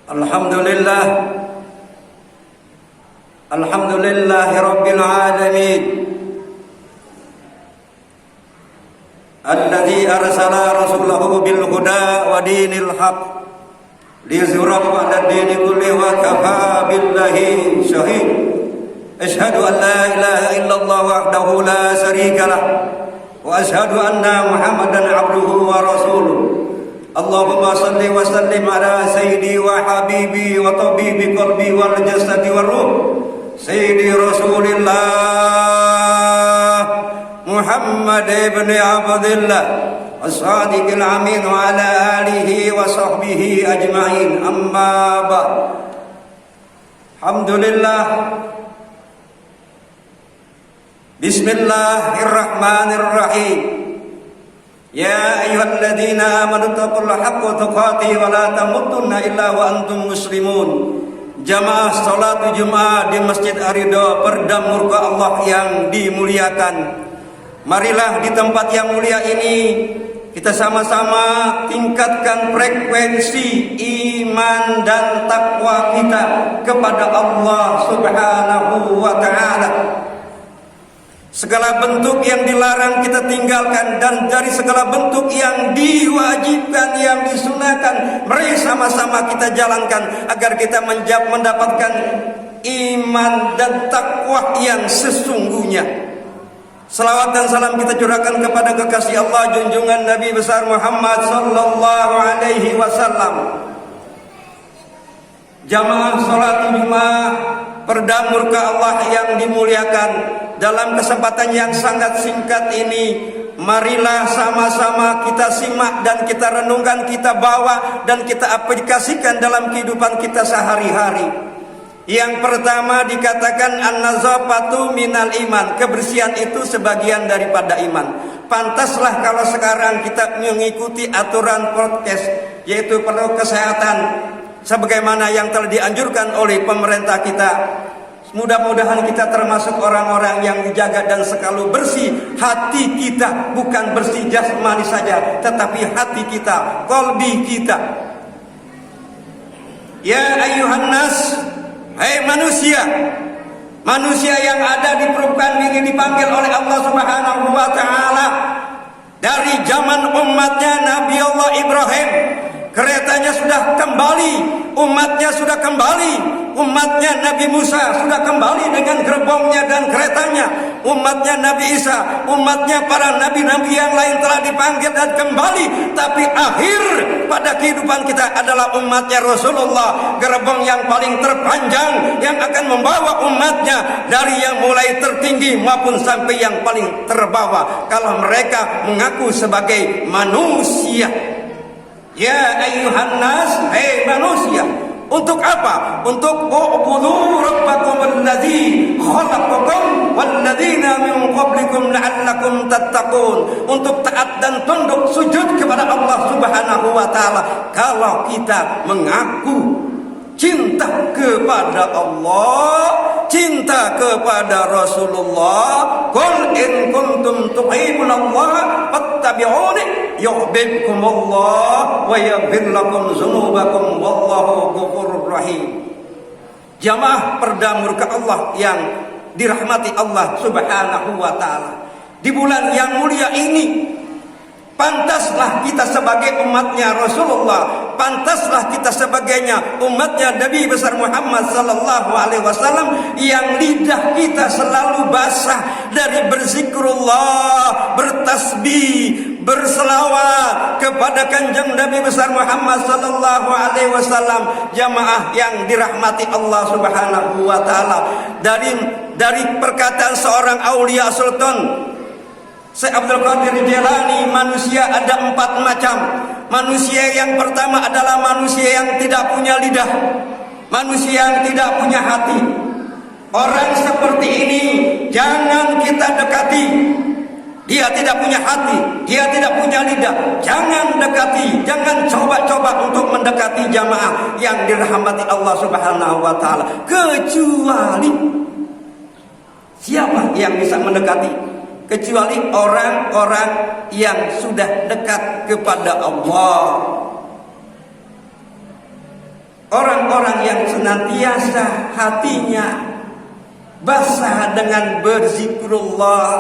Alhamdulillah, Alhamdulillahi Rabbil Alamin, alladzi arsala rasulahu bil huda wa dinil haq liyuzhirahu 'ala dini kulli wa kafa billahi syahid. Asyhadu an la ilaha illallah wahdahu la syarika lah wa asyhadu anna Muhammadan 'abduhu wa rasuluh. Allahumma salli wa sallim ala sayyidi wa habibi wa tabibi qalbi wal jasadi wal ruh sayyidi Rasulillah Muhammad ibn Abdullah as-sadiqil amin wa ala alihi wa sahbihi ajma'in. Amma ba'd. Alhamdulillah. Bismillahirrahmanirrahim. Ya ayyuhalladzina amanu taqullaha haqqa tuqatih wa la tamutunna illa wa antum muslimun. Jamaah salat Jumat di Masjid Ar-Ridha, peredam murka Allah yang dimuliakan. Marilah di tempat yang mulia ini kita sama-sama tingkatkan frekuensi iman dan takwa kita kepada Allah Subhanahu wa taala. Segala bentuk yang dilarang kita tinggalkan, dan dari segala bentuk yang diwajibkan, yang disunahkan, mari sama-sama kita jalankan agar kita mendapatkan iman dan takwa yang sesungguhnya. Salawat dan salam kita curahkan kepada kekasih Allah, junjungan Nabi besar Muhammad sallallahu alaihi wasallam. Jamaah salat Jumat, peredam murka Allah yang dimuliakan, dalam kesempatan yang sangat singkat ini, marilah sama-sama kita simak dan kita renungkan, kita bawa dan kita aplikasikan dalam kehidupan kita sehari-hari. Yang pertama dikatakan an-nazafatu minal iman, kebersihan itu sebagian daripada iman. Pantaslah kalau sekarang kita mengikuti aturan prokes, yaitu protokol kesehatan, sebagaimana yang telah dianjurkan oleh pemerintah kita. Mudah-mudahan kita termasuk orang-orang yang dijaga dan selalu bersih hati kita, bukan bersih jasmani saja, tetapi hati kita, qalbi kita. Ya ayyuhan nas, hai manusia, manusia yang ada di permukaan ini dipanggil oleh Allah Subhanahu wa taala dari zaman umatnya Nabi Allah Ibrahim. Keretanya sudah kembali, umatnya sudah kembali, umatnya Nabi Musa sudah kembali dengan gerbongnya dan keretanya, umatnya Nabi Isa, umatnya para nabi-nabi yang lain telah dipanggil dan kembali. Tapi akhir pada kehidupan kita adalah umatnya Rasulullah, gerbong yang paling terpanjang yang akan membawa umatnya dari yang mulai tertinggi maupun sampai yang paling terbawah, kalau mereka mengaku sebagai manusia. Ya ayyuhan nas, hai manusia. Untuk apa? Untuk u'budu rabbakum alladzi khalaqakum walladzina min qablikum la'allakum tattaqun. Untuk taat dan tunduk sujud kepada Allah Subhanahu wa taala. Kalau kita mengaku cinta kepada Allah, cinta kepada Rasulullah, qul in kuntum tuhibbunallah fattabi'uni yuhibbukumullah wa yaghfir lakum dzunubakum wallahu ghafurur rahim. Jamaah peredam murka Allah yang dirahmati Allah Subhanahu wa taala. Di bulan yang mulia ini, pantaslah kita sebagai umatnya Rasulullah, pantaslah kita sebagainya umatnya Nabi besar Muhammad sallallahu alaihi wasallam, yang lidah kita selalu basah dari berzikrullah, bertasbih, berselawat kepada kanjeng Nabi besar Muhammad sallallahu alaihi wasallam. Jamaah yang dirahmati Allah Subhanahu wa taala, dari perkataan seorang aulia sultan Syekh Abdul Qadir Jilani, manusia ada 4 macam. Manusia yang pertama adalah manusia yang tidak punya lidah, manusia yang tidak punya hati. Orang seperti ini jangan kita dekati. Dia tidak punya hati, dia tidak punya lidah, jangan dekati, jangan coba-coba untuk mendekati jamaah yang dirahmati Allah Subhanahu wa taala. Kecuali siapa yang bisa mendekati? Kecuali orang-orang yang sudah dekat kepada Allah. orang-orang yang senantiasa hatinya basah dengan berzikrullah,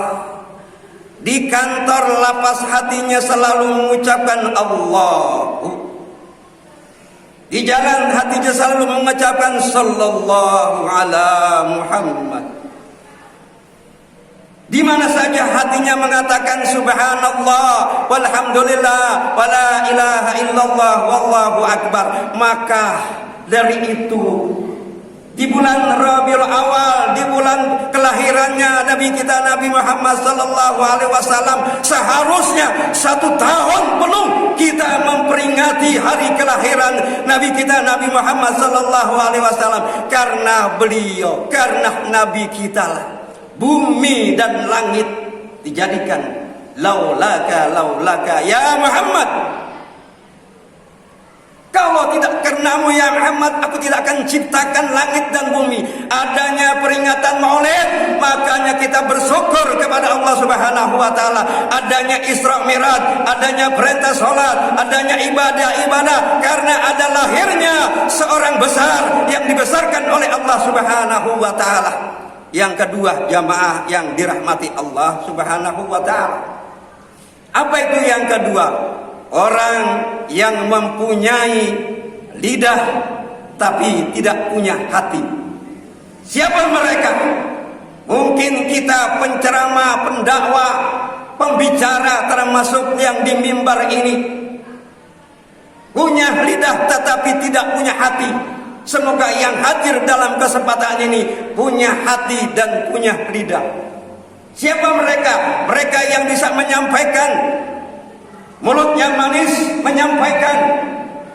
di kantor lapas hatinya selalu mengucapkan Allahu, di jalan hatinya selalu mengucapkan sallallahu ala Muhammad. Di mana saja hatinya mengatakan subhanallah walhamdulillah wala ilaha illallah wallahu akbar. Maka dari itu, di bulan Rabiul Awal, di bulan kelahirannya Nabi kita Nabi Muhammad sallallahu alaihi wasallam, seharusnya 1 tahun penuh kita memperingati hari kelahiran Nabi kita Nabi Muhammad sallallahu alaihi wasallam, karena beliau, karena Nabi kita lah bumi dan langit dijadikan laulaka ya Muhammad. Kalau tidak karenamu ya Muhammad, aku tidak akan ciptakan langit dan bumi. Adanya peringatan Maulid, makanya kita bersyukur kepada Allah Subhanahu wa taala. Adanya Isra Mi'raj, adanya perintah salat, adanya ibadah-ibadah, karena ada lahirnya seorang besar yang dibesarkan oleh Allah Subhanahu wa taala. Yang kedua, jamaah yang dirahmati Allah Subhanahu wa taala. Apa itu yang kedua? Orang yang mempunyai lidah tapi tidak punya hati. Siapa mereka? Mungkin kita penceramah, pendakwah, pembicara termasuk yang di mimbar ini punya lidah tetapi tidak punya hati. Semoga yang hadir dalam kesempatan ini punya hati dan punya lidah. Siapa mereka? Mereka yang bisa menyampaikan, mulutnya manis, menyampaikan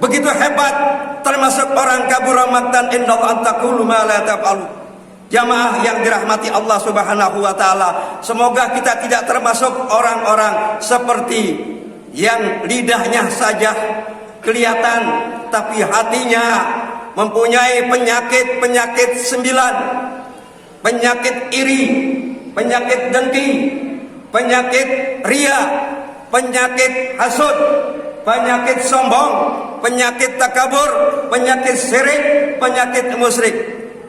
begitu hebat, termasuk orang kabura maqtan indallah antaqulu ma la taf'alu. Jamaah yang dirahmati Allah Subhanahu wa taala, semoga kita tidak termasuk orang-orang seperti yang lidahnya saja kelihatan tapi hatinya mempunyai penyakit 9. Penyakit iri, penyakit dengki, penyakit ria, penyakit hasud, penyakit sombong, penyakit takabur, penyakit syirik, penyakit musyrik.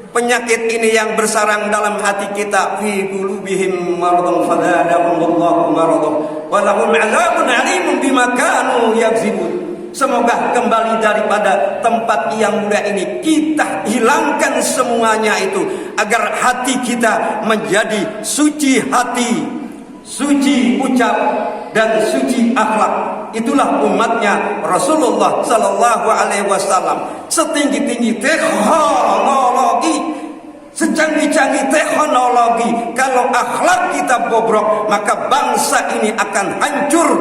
Penyakit ini yang bersarang dalam hati kita, fi qulubihim maradun fazadahumullahu maradan wa lahum 'adzabun 'alimun bima kanu yakzibun. Semoga kembali daripada tempat yang mulia ini kita hilangkan semuanya itu, agar hati kita menjadi suci hati, suci ucap dan suci akhlak. Itulah umatnya Rasulullah sallallahu alaihi wasallam. Setinggi-tinggi teknologi, secanggih-canggih teknologi, kalau akhlak kita bobrok, maka bangsa ini akan hancur.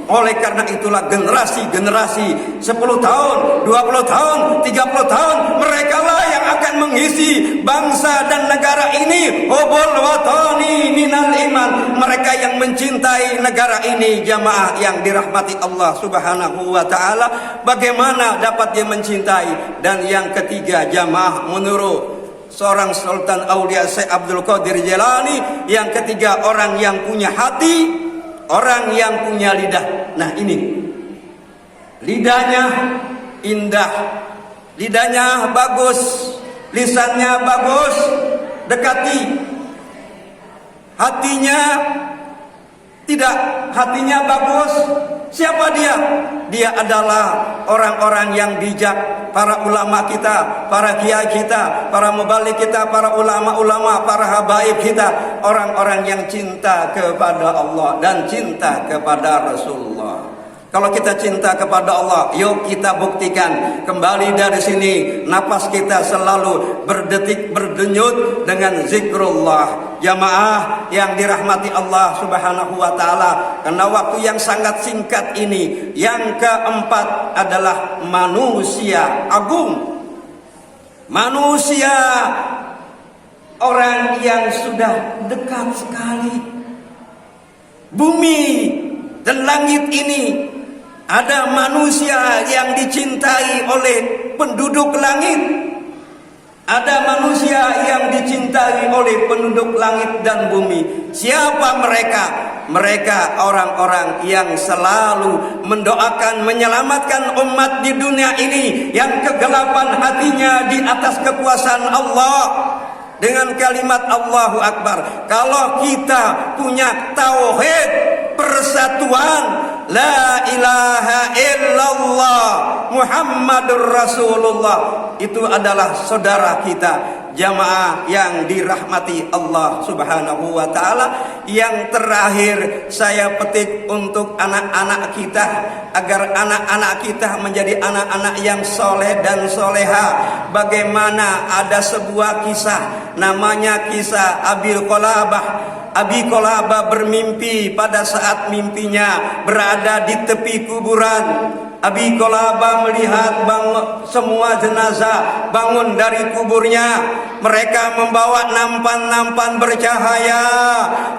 Oleh karena itulah generasi-generasi 10 tahun, 20 tahun, 30 tahun, mereka lah yang akan mengisi bangsa dan negara ini. Hubul watani minal iman. Mereka yang mencintai negara ini, jamaah yang dirahmati Allah Subhanahu wa taala. Bagaimana dapat dia mencintai? Dan yang ketiga, jamaah, menurut seorang Sultan Aulia Syekh Abdul Qadir Jilani, yang ketiga orang yang punya hati, orang yang punya lidah. Nah ini, lidahnya indah, lidahnya bagus, lisannya bagus, dekati. Hatinya tidak, hatinya bagus. Siapa dia? Dia adalah orang-orang yang bijak, para ulama kita, para kiai kita, para mubalik kita, para ulama-ulama, para habaib kita, orang-orang yang cinta kepada Allah dan cinta kepada Rasulullah. Kalau kita cinta kepada Allah, yuk kita buktikan. Kembali dari sini, napas kita selalu berdetik berdenyut dengan zikrullah. Jamaah yang dirahmati Allah Subhanahu wa taala, karena waktu yang sangat singkat ini, yang keempat adalah manusia agung. Manusia, orang yang sudah dekat sekali. Bumi dan langit ini, ada manusia yang dicintai oleh penduduk langit. Ada manusia yang dicintai oleh penduduk langit dan bumi. Siapa mereka? Mereka orang-orang yang selalu mendoakan menyelamatkan umat di dunia ini, yang kegelapan hatinya di atas kekuasaan Allah. Dengan kalimat Allahu Akbar. Kalau kita punya tauhid, persatuan, la ilaha illallah Muhammadur Rasulullah, itu adalah saudara kita. Jamaah yang dirahmati Allah Subhanahu wa Ta'ala, yang terakhir saya petik untuk anak-anak kita, agar anak-anak kita menjadi anak-anak yang soleh dan soleha. Bagaimana ada sebuah kisah, namanya kisah Abi Qolabah. Abi Qolabah bermimpi pada saat mimpinya berada di tepi kuburan. Abi Qolabah melihat semua jenazah bangun dari kuburnya. Mereka membawa nampan-nampan bercahaya,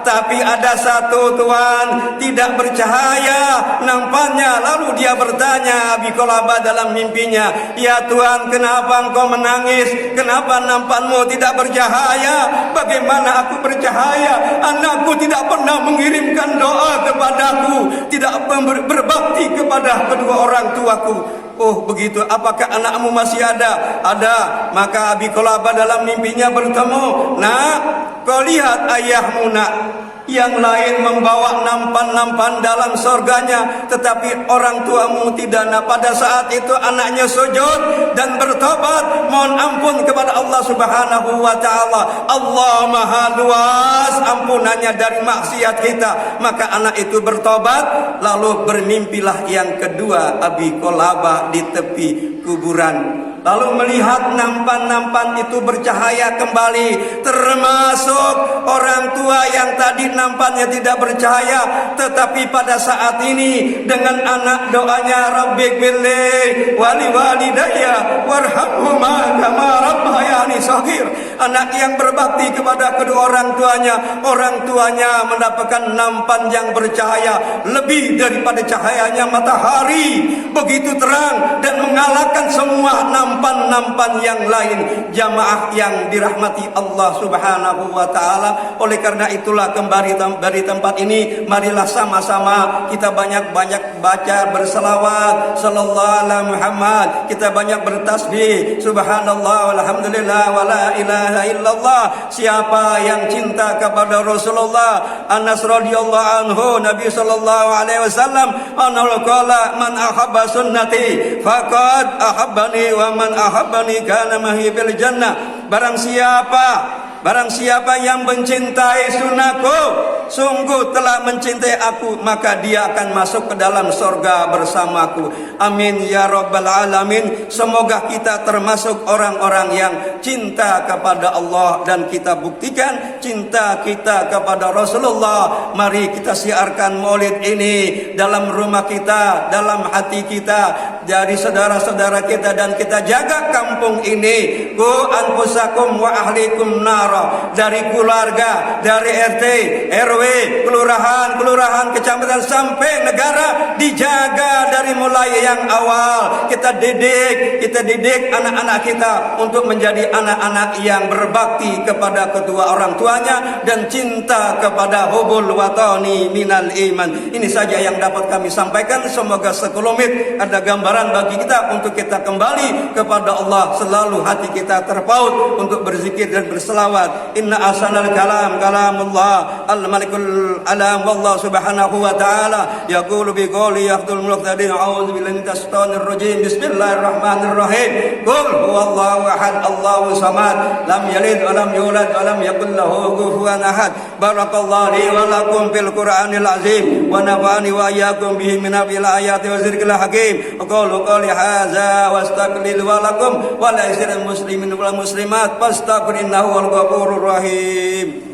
tapi ada satu tuan tidak bercahaya nampannya. Lalu dia bertanya Abi Qolabah dalam mimpinya, "Ya Tuhan, kenapa engkau menangis? Kenapa nampanmu tidak bercahaya? Bagaimana aku bercahaya? Anakku tidak pernah mengirimkan doa kepadaku, tidak berbakti kepada kedua orang tuaku." Oh begitu, apakah anakmu masih ada? Ada. Maka Abi Qolabah dalam mimpinya bertemu, "Nak, kau lihat ayahmu nak, yang lain membawa nampan-nampan dalam surganya, tetapi orang tuamu tidak." Nah, pada saat itu anaknya sujud dan bertobat, mohon ampun kepada Allah Subhanahu wa Ta'ala. Allah Maha luas ampunannya dari maksiat kita. Maka anak itu bertobat, lalu bermimpilah yang kedua Abi Qolabah di tepi kuburan. Lalu melihat nampan-nampan itu bercahaya kembali, termasuk orang tua yang tadi nampannya tidak bercahaya, tetapi pada saat ini dengan anak doanya, "Rabbi gfirli wali walidayya warhamhuma kama rabbayani shaghir." Anak yang berbakti kepada kedua orang tuanya mendapatkan nampan yang bercahaya lebih daripada cahayanya matahari, begitu terang dan mengalahkan semua nampan-nampan yang lain. Jamaah yang dirahmati Allah Subhanahu wa Ta'ala, oleh karena itulah kembali dari tempat ini, marilah sama-sama kita banyak-banyak baca berselawat sallallahu alaihi Muhammad, kita banyak bertasbih subhanallah walhamdulillah wala ilaha illallah. Siapa yang cinta kepada Rasulullah, Anas radhiyallahu anhu, Nabi sallallahu alaihi wasallam, anal qala man ahabba sunnati faqad ahabbani wa man ahabbani kana mahi fil jannah. Barang siapa yang mencintai sunnahku, sungguh telah mencintai aku, maka dia akan masuk ke dalam surga bersamaku. Amin ya rabbal alamin. Semoga kita termasuk orang-orang yang cinta kepada Allah, dan kita buktikan cinta kita kepada Rasulullah. Mari kita siarkan maulid ini dalam rumah kita, dalam hati kita, dari saudara-saudara kita, dan kita jaga kampung ini. Qu anfusakum wa ahlikum nar. Dari keluarga, dari RT, RW, kelurahan, kecamatan sampai negara, dijaga dari mulai yang awal. Kita didik anak-anak kita untuk menjadi anak-anak yang berbakti kepada kedua orang tuanya dan cinta kepada hubul watani minal iman. Ini saja yang dapat kami sampaikan. Semoga sekelumit ada gambaran bagi kita untuk kita kembali kepada Allah. Selalu hati kita terpaut untuk berzikir dan berselawat. Inna asanal kalam kalamullah al-malikul alam wallahu subhanahu wa ta'ala yaqulu bi qawli yaqtul muqtadin a'udzu billahi minash shaitanir rajim bismillahirrahmanirrahim qul huwallahu ahad Allahu samad lam yalid wa lam yulad wa lam yakul lahu kufuwan ahad. Barakallahu li wa lakum fil qur'anil azim wa nafa'ani wa iyyakum bihi min ayati wa zikril hakim. Aqulu qawli hadza wa astaghfiru wa lakum wa la muslimin wal muslimat fastaghfiruhu wal ghafurur rahim.